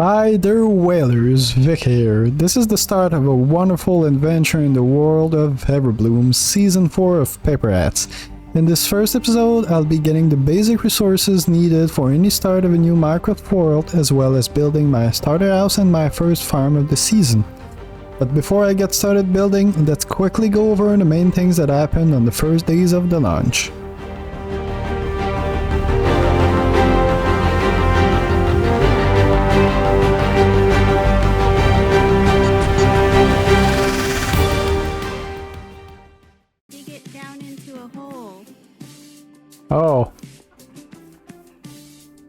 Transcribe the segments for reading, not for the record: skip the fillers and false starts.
Hi there whalers, Vic here. This is the start of a wonderful adventure in the world of Everbloom, Season 4 of Paperhats. In this first episode, I'll be getting the basic resources needed for any start of a new Minecraft world, as well as building my starter house and my first farm of the season. But before I get started building, let's quickly go over the main things that happened on the first days of the launch. Oh.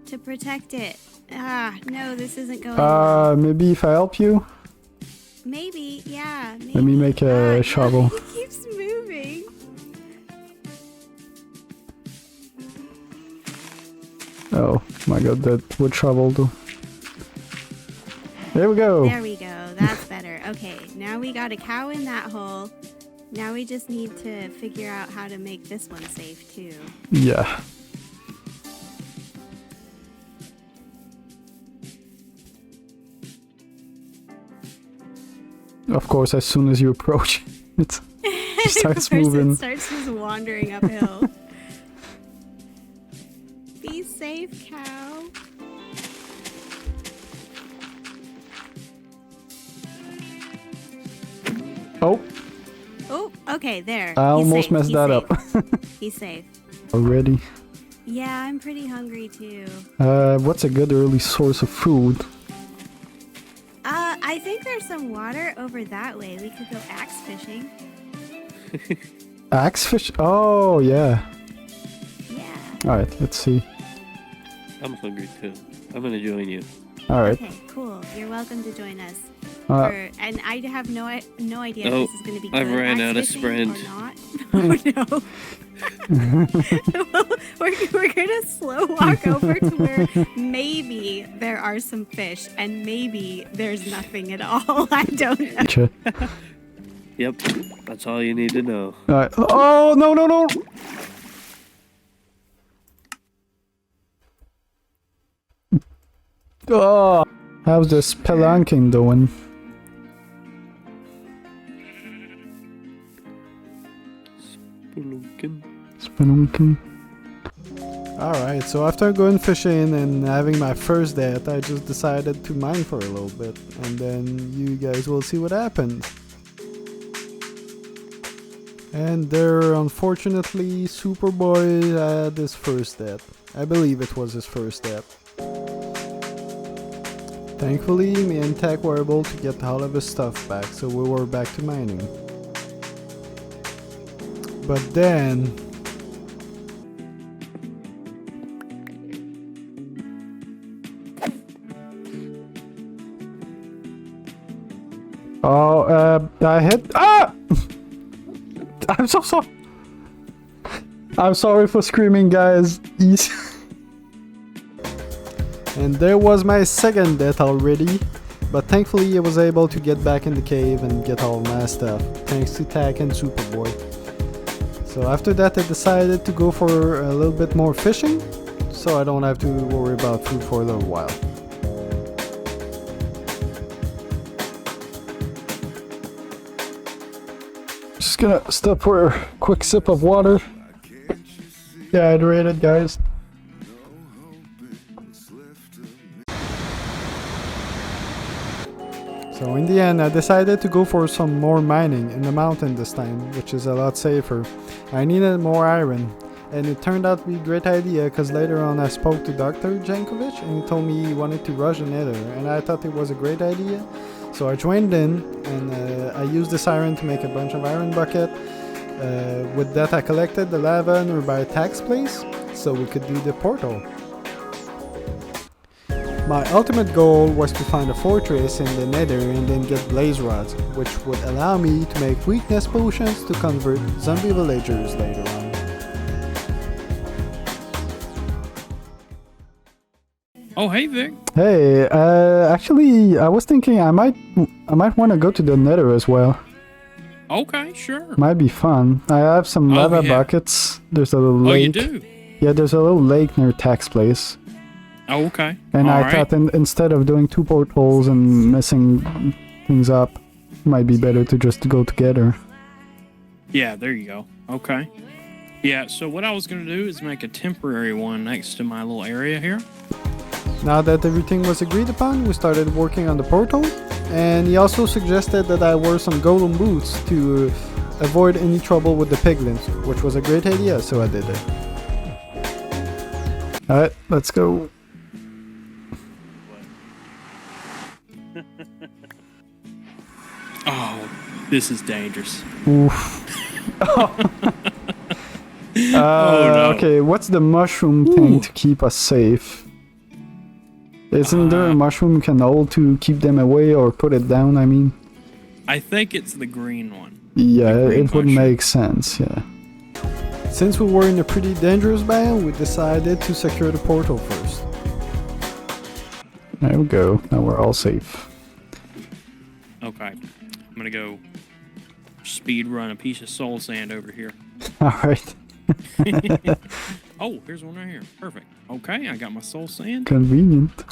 To protect it. Ah, no, this isn't going well. Maybe if I help you? Maybe, yeah. Maybe. Let me make a shovel. It keeps moving. Oh my god, that wood shovel too. There we go. There we go. That's better. Okay, now we got a cow in that hole. Now we just need to figure out how to make this one safe too. Yeah. Of course, as soon as you approach, it starts moving. It starts just wandering uphill. Be safe, cow. Oh. Oh, okay, there. I almost messed that up. He's safe. Already? Yeah, I'm pretty hungry too. What's a good early source of food? I think there's some water over that way. We could go axe fishing. Axe fish? Oh, yeah. Yeah. Alright, let's see. I'm hungry too. I'm gonna join you. Alright. Okay, cool. You're welcome to join us. And I have no idea if this is going to be good. I've ran out of sprint. sprint. Or not. Oh no. we're going to slow walk over to where maybe there are some fish and maybe there's nothing at all. I don't know. Yep, that's all you need to know. Alright. Oh, no, no, no! Oh, how's the spelunking doing? Spelunking. Alright, so after going fishing and having my first death, I just decided to mine for a little bit, and then you guys will see what happens. And there, unfortunately, Superboy had his first death. I believe it was his first death. Thankfully, me and Tech were able to get all of his stuff back, so we were back to mining. But then... Oh, I hit... Ah! I'm so sorry. I'm sorry for screaming, guys. And there was my second death already. But thankfully I was able to get back in the cave and get all my stuff. Thanks to Tack and Superboy. So after that I decided to go for a little bit more fishing. So I don't have to worry about food for a little while. Just gonna stop for a quick sip of water. Yeah, hydrated, guys. So in the end, I decided to go for some more mining in the mountain this time, which is a lot safer. I needed more iron, and it turned out to be a great idea because later on I spoke to DrJankovich and he told me he wanted to rush the nether, and I thought it was a great idea. So I joined in, and I used this iron to make a bunch of iron bucket. With that I collected the lava nearby Tack's place, so we could do the portal. My ultimate goal was to find a fortress in the nether and then get blaze rods, which would allow me to make weakness potions to convert zombie villagers later on. Oh, hey Vic. Hey, actually, I was thinking I might want to go to the nether as well. Okay, sure. Might be fun. I have some lava buckets. There's a little lake. Oh, you do? Yeah, there's a little lake near Tack's place. Oh, okay. And All I right. thought instead of doing 2 portholes and messing things up, might be better to just go together. Yeah, there you go. Okay. Yeah, so what I was going to do is make a temporary one next to my little area here. Now that everything was agreed upon, we started working on the portal, and he also suggested that I wear some golden boots to avoid any trouble with the piglins, which was a great idea, so I did it. Alright, let's go. Oh, this is dangerous. Oof. No. Okay, what's the mushroom thing to keep us safe? Isn't there a mushroom can hold to keep them away or put it down, I mean? I think it's the green one. Yeah, green it would mushroom. make sense, yeah. Since we were in a pretty dangerous biome, we decided to secure the portal first. There we go, now we're all safe. Okay. I'm going to go speed run a piece of soul sand over here. Alright, Oh, here's one right here. Perfect. Okay, I got my soul sand. convenient.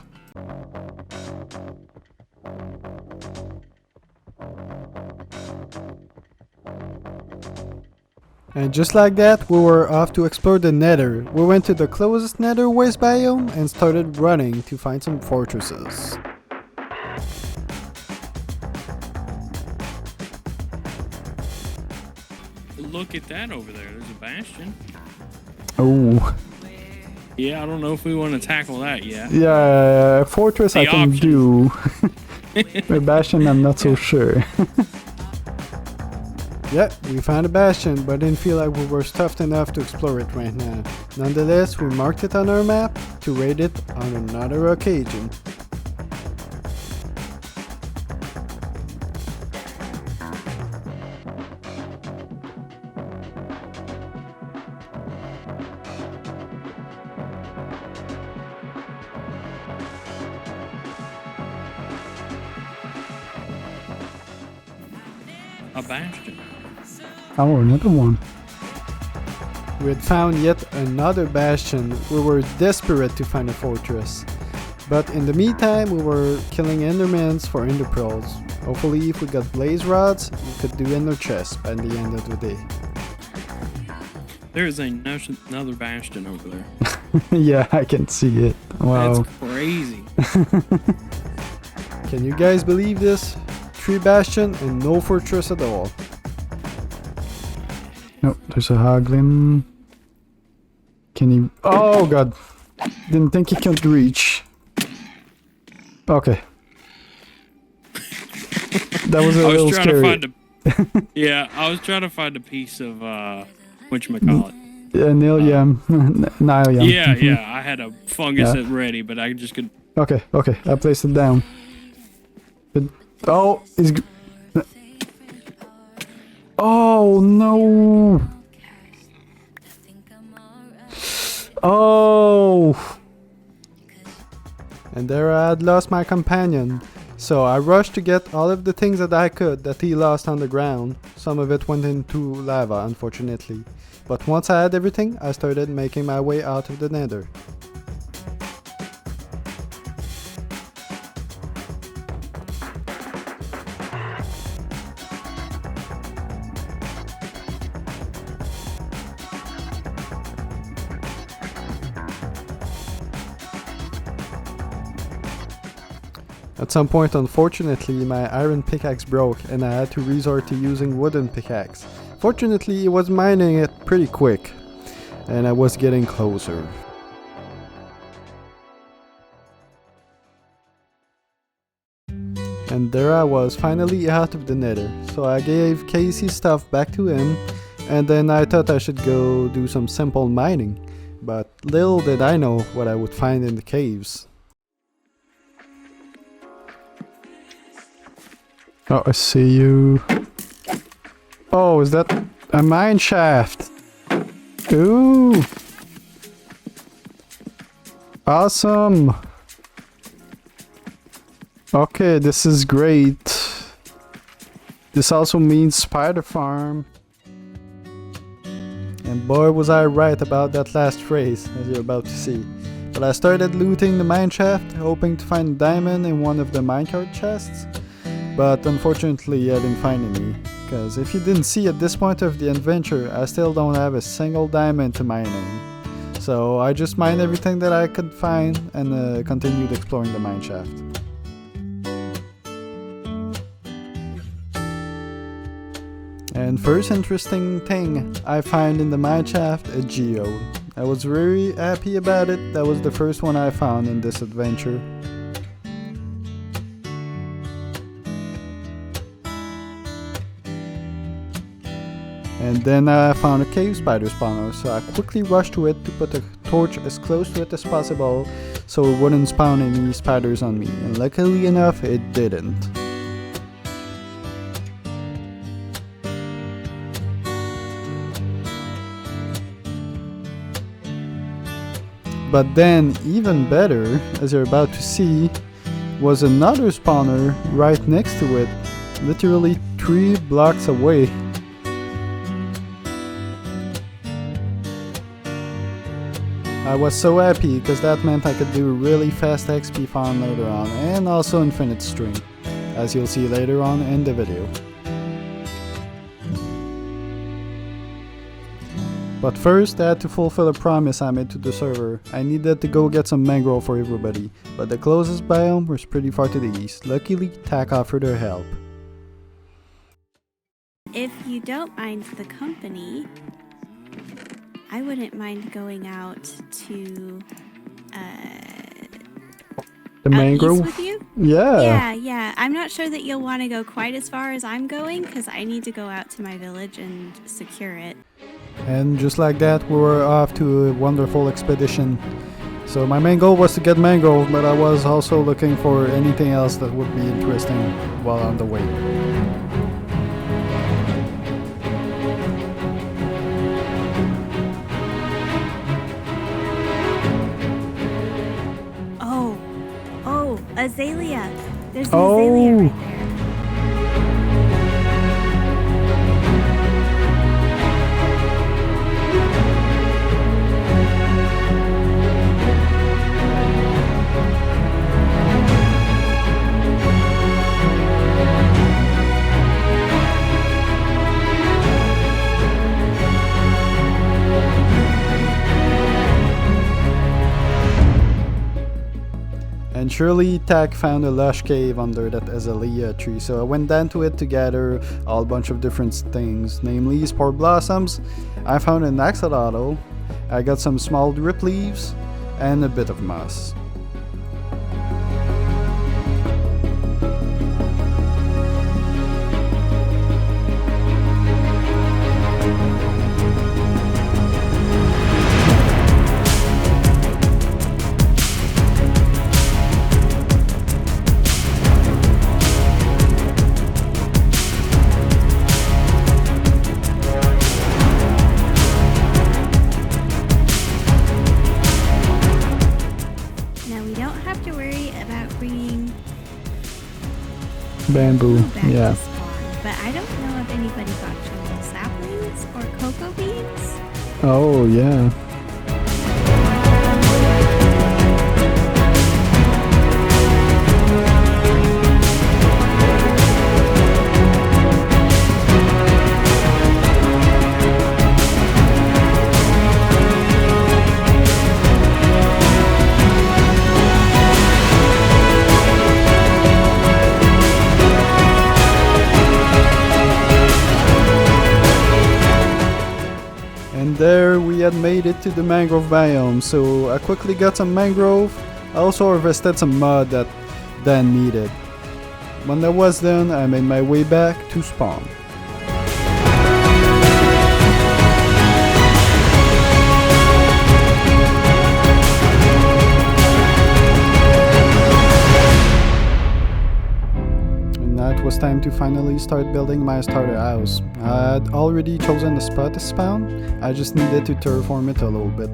And just like that, we were off to explore the nether. We went to the closest nether waste biome and started running to find some fortresses. Look at that over there. There's a bastion. Oh, Yeah, I don't know if we want to tackle that yet. yeah, fortress I The can options. do. The bastion I'm not so sure. Yeah, we found a bastion, but didn't feel like we were stuffed enough to explore it right now. Nonetheless, we marked it on our map to raid it on another occasion. A bastion. Oh, another one. We had found yet another bastion. We were desperate to find a fortress. But in the meantime, we were killing endermans for ender pearls. Hopefully, if we got blaze rods, we could do ender chests by the end of the day. There is another bastion over there. Yeah, I can see it. Wow. That's crazy. Can you guys believe this? 3 bastion and no fortress at all. No, there's a hoglin. Can he... Oh god. Didn't think he could reach. Okay. That was a I little was trying scary. to find a yeah, I was trying to find a piece of whatchamacallit. Nilium. Nilium. Yeah, yeah. I had a fungus Yeah. at ready, but I just could. Okay, okay. I placed it down. Oh, he's... Oh, no. Oh. And there I had lost my companion. So I rushed to get all of the things that I could that he lost on the ground. Some of it went into lava, unfortunately. But once I had everything, I started making my way out of the nether. At some point, unfortunately, my iron pickaxe broke and I had to resort to using wooden pickaxe. Fortunately, he was mining it pretty quick, and I was getting closer. And there I was, finally out of the nether. So I gave Casey's stuff back to him, and then I thought I should go do some simple mining. But little did I know what I would find in the caves. Oh, I see you. Oh, is that a mine shaft? Ooh! Awesome! Okay, this is great. This also means spider farm. And boy was I right about that last phrase, as you're about to see. But I started looting the mineshaft, hoping to find a diamond in one of the minecart chests. But unfortunately I didn't find any, because if you didn't see at this point of the adventure, I still don't have a single diamond to my name. So I just mined everything that I could find and continued exploring the mineshaft. And first interesting thing I find in the mineshaft, a geode. I was very happy about it. That was the first one I found in this adventure. And then I found a cave spider spawner, so I quickly rushed to it to put a torch as close to it as possible so it wouldn't spawn any spiders on me, and luckily enough it didn't. But then, even better, as you're about to see, was another spawner right next to it, literally 3 blocks away. I was so happy because that meant I could do really fast XP farm later on, and also infinite string, as you'll see later on in the video. But first I had to fulfill a promise I made to the server. I needed to go get some mangrove for everybody, but the closest biome was pretty far to the east. Luckily, Tak offered her help. If you don't mind the company, I wouldn't mind going out to The out mangrove? east with you. Yeah. I'm not sure that you'll want to go quite as far as I'm going because I need to go out to my village and secure it. And just like that, we were off to a wonderful expedition. So my main goal was to get mangrove, but I was also looking for anything else that would be interesting while on the way. Oh, azalea. There's an azalea right there. And surely Tak found a lush cave under that azalea tree, so I went down to it to gather a whole bunch of different things, namely spore blossoms. I found an axolotl, I got some small drip leaves, and a bit of moss. Bamboo, yeah. But I don't know if anybody got your saplings or cocoa beans. Oh, yeah. There we had made it to the mangrove biome, so I quickly got some mangrove. I also harvested some mud that Dan needed. When that was done, I made my way back to spawn. It was time to finally start building my starter house. I had already chosen the spot to spawn, I just needed to terraform it a little bit.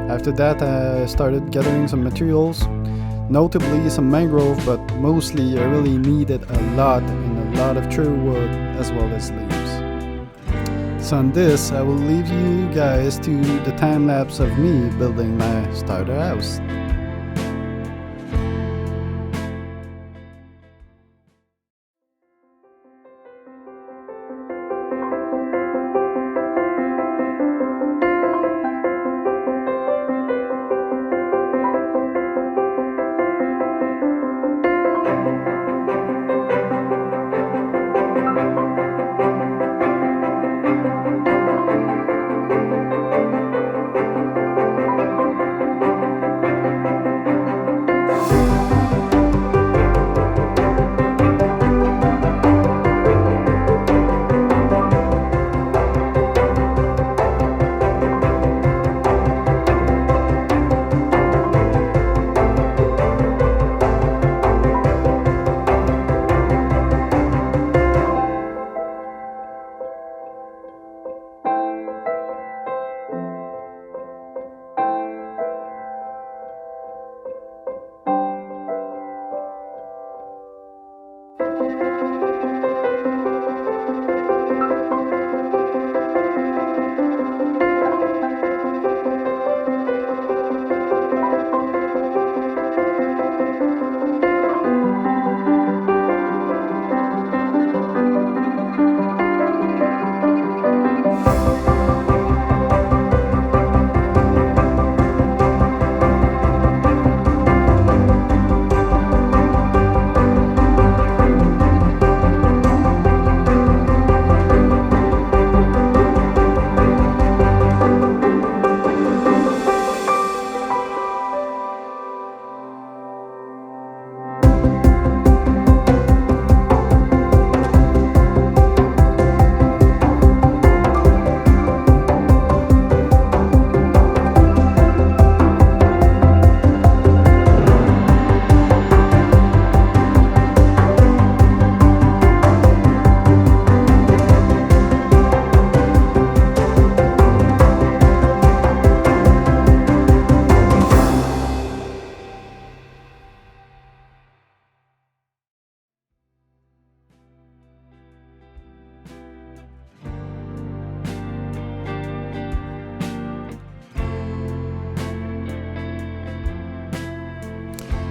After that I started gathering some materials, notably some mangrove, but mostly I really needed a lot of tree wood as well as leaves. So on this, I will leave you guys to the time lapse of me building my starter house.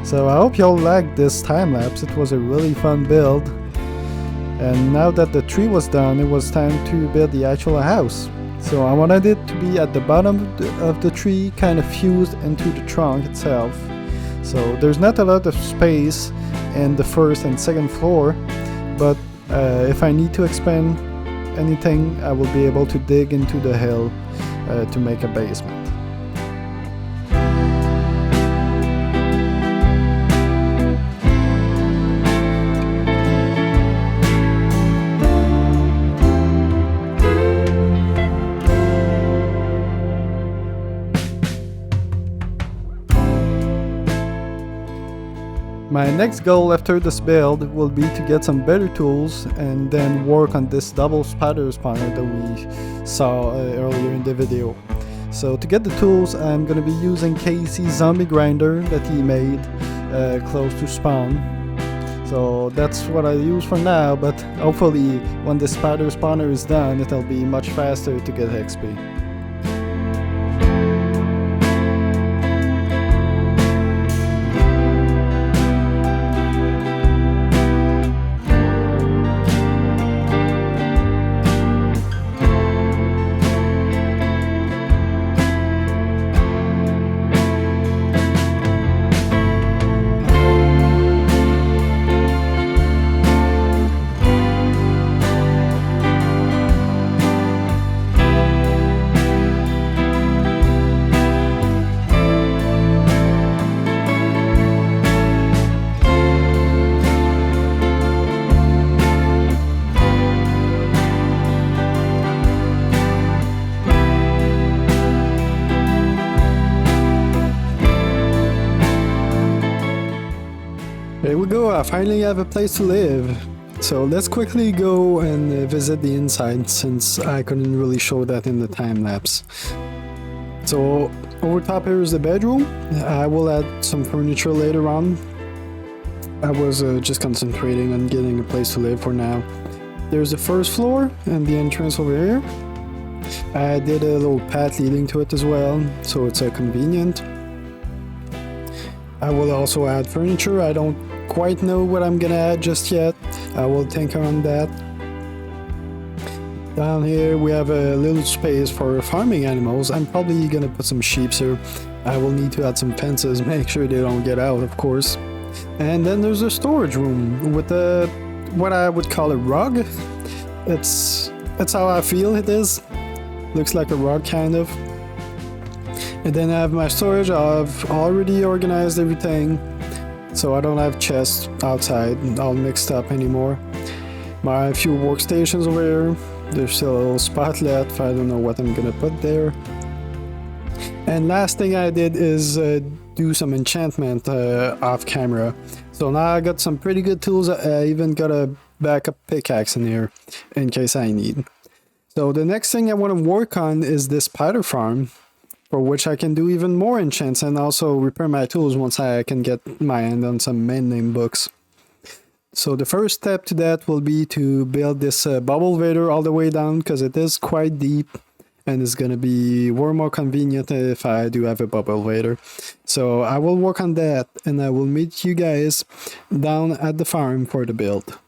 So I hope y'all liked this time lapse. It was a really fun build. And now that the tree was done, it was time to build the actual house. So I wanted it to be at the bottom of the tree, kind of fused into the trunk itself. So there's not a lot of space in the first and second floor, but if I need to expand anything, I will be able to dig into the hill to make a basement. My next goal after this build will be to get some better tools and then work on this double spider spawner that we saw earlier in the video. So to get the tools, I'm going to be using Casey's zombie grinder that he made close to spawn. So that's what I use for now, but hopefully when the spider spawner is done, it'll be much faster to get XP. There we go, I finally have a place to live. So let's quickly go and visit the inside, since I couldn't really show that in the time lapse. So over top here is the bedroom. I will add some furniture later on. I was just concentrating on getting a place to live for now. There's the first floor and the entrance over here. I did a little path leading to it as well, so it's convenient. I will also add furniture. I don't quite know what I'm gonna add just yet. I will think on that. Down here we have a little space for farming animals. I'm probably gonna put some sheep here. I will need to add some fences, make sure they don't get out, of course. And then there's a storage room with a what I would call a rug. That's how I feel it is. Looks like a rug kind of. And then I have my storage. I've already organized everything, so I don't have chests outside all mixed up anymore. My few workstations over here. There's still a little spot left. I don't know what I'm gonna put there. And last thing I did is do some enchantment off camera. So now I got some pretty good tools. I even got a backup pickaxe in here in case I need. So the next thing I want to work on is this spider farm, for which I can do even more enchants and also repair my tools once I can get my hand on some mending books. So the first step to that will be to build this bubble vader all the way down, because it is quite deep and it's gonna be way more convenient if I do have a bubble vader. So I will work on that and I will meet you guys down at the farm for the build.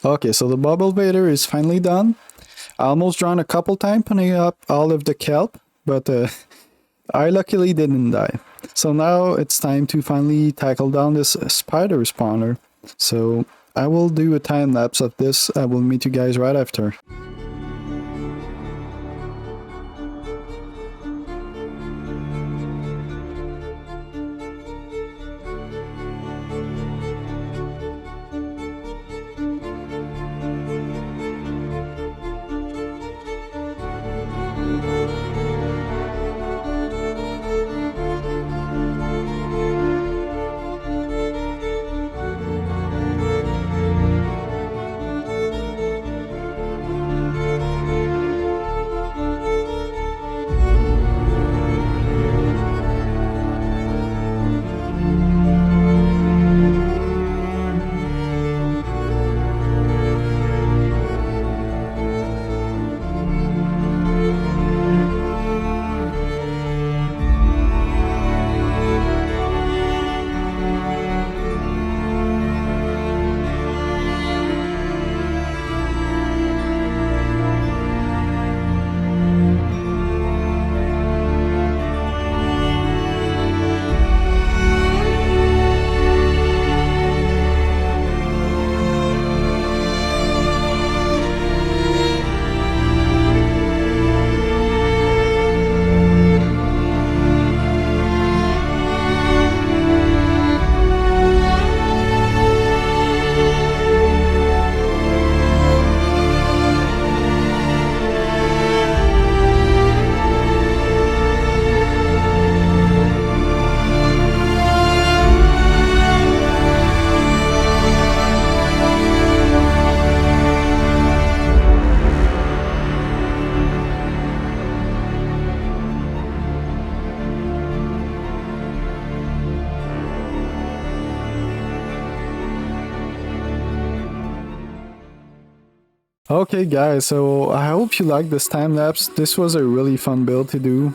Okay, so the bubble vader is finally done. I almost drowned a couple times putting up all of the kelp, but I luckily didn't die. So now it's time to finally tackle down this spider spawner. So I will do a time lapse of this. I will meet you guys right after. Okay guys, so I hope you liked this time lapse. This was a really fun build to do.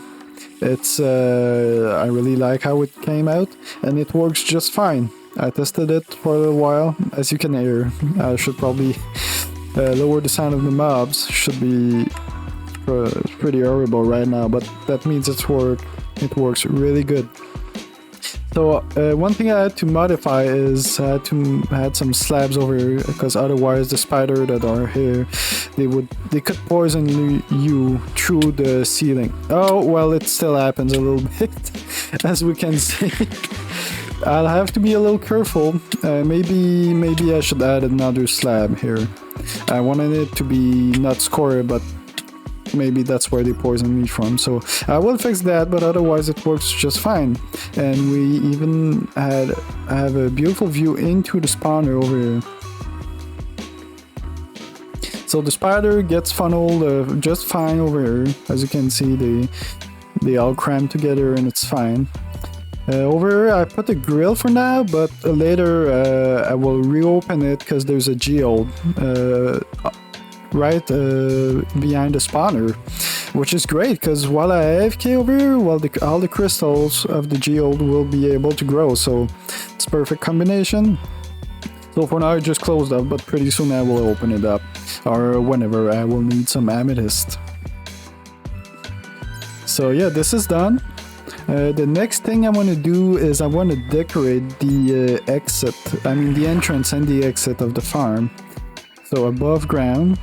It's I really like how it came out, and it works just fine. I tested it for a little while. As you can hear, I should probably lower the sound of the mobs. Should be pretty horrible right now, but that means it works really good. So one thing I had to modify is I had to add some slabs over here, because otherwise the spider that are here, they could poison you through the ceiling. Oh well, it still happens a little bit, as we can see. I'll have to be a little careful. Maybe I should add another slab here. I wanted it to be not scored, but maybe that's where they poisoned me from, so I will fix that, but otherwise it works just fine. And we even have a beautiful view into the spawner over here. So the spider gets funneled just fine over here. As you can see, they all cram together and it's fine. Over here I put a grill for now, but later I will reopen it because there's a geode right behind the spawner, which is great because while I AFK over here, all the crystals of the geode will be able to grow, so it's a perfect combination. So for now I just closed up, but pretty soon I will open it up, or whenever I will need some amethyst. So yeah, this is done. The next thing I want to do is I want to decorate the the entrance and the exit of the farm, so above ground.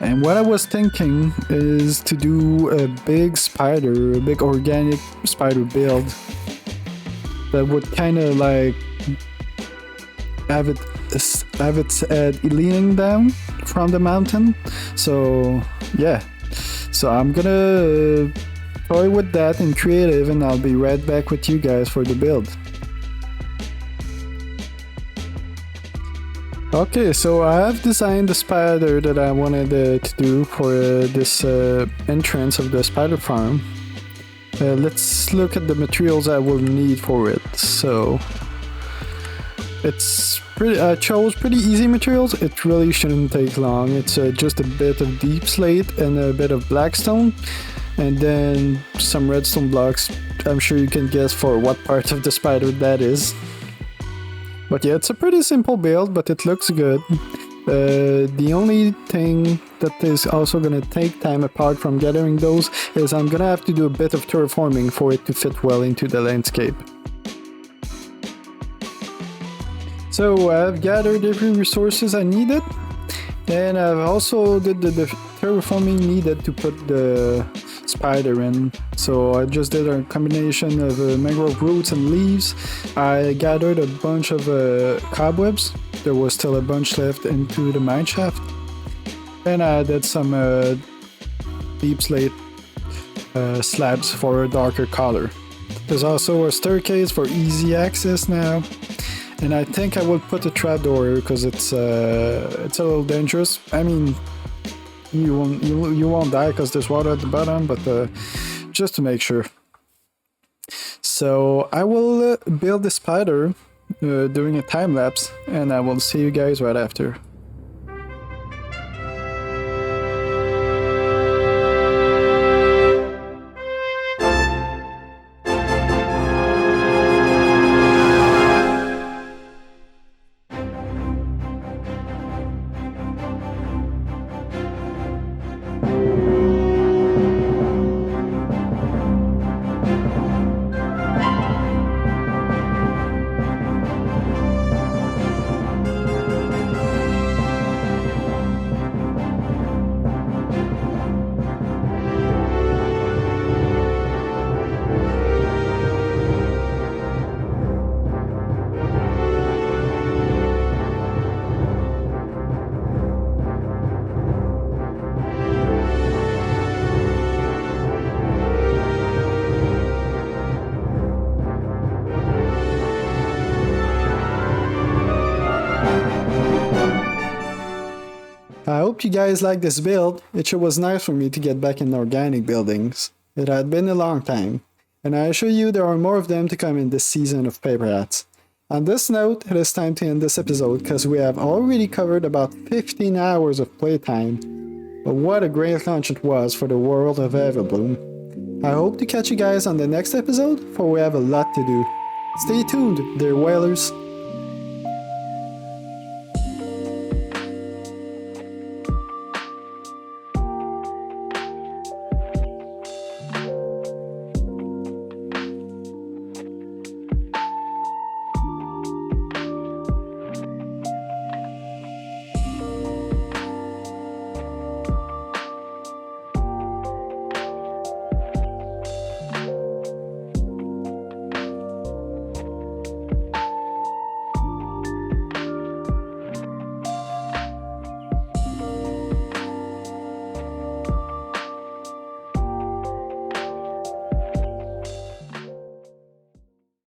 And what I was thinking is to do a big organic spider build that would kind of like have its head leaning down from the mountain. So yeah, so I'm gonna toy with that in creative, and I'll be right back with you guys for the build. Okay, so I have designed the spider that I wanted to do for this entrance of the spider farm. Let's look at the materials I will need for it. So I chose pretty easy materials. It really shouldn't take long. It's just a bit of deep slate and a bit of blackstone, and then some redstone blocks. I'm sure you can guess for what part of the spider that is. But yeah, it's a pretty simple build, but it looks good. The only thing that is also gonna take time apart from gathering those is I'm gonna have to do a bit of terraforming for it to fit well into the landscape. So I've gathered every resources I needed, and I've also did the terraforming needed to put the spider in. So I just did a combination of mangrove roots and leaves. I gathered a bunch of cobwebs. There was still a bunch left into the mine shaft, and I added some deep slate slabs for a darker color. There's also a staircase for easy access now, and I think I will put a trapdoor here because it's a little dangerous. I mean, you won't die because there's water at the bottom, but just to make sure. So I will build the spider during a time lapse, and I will see you guys right after. I hope you guys like this build. It sure was nice for me to get back in organic buildings. It had been a long time, and I assure you there are more of them to come in this season of Paperhats. On this note, it is time to end this episode because we have already covered about 15 hours of playtime. But what a great launch it was for the world of Everbloom. I hope to catch you guys on the next episode, for we have a lot to do. Stay tuned, dear whalers.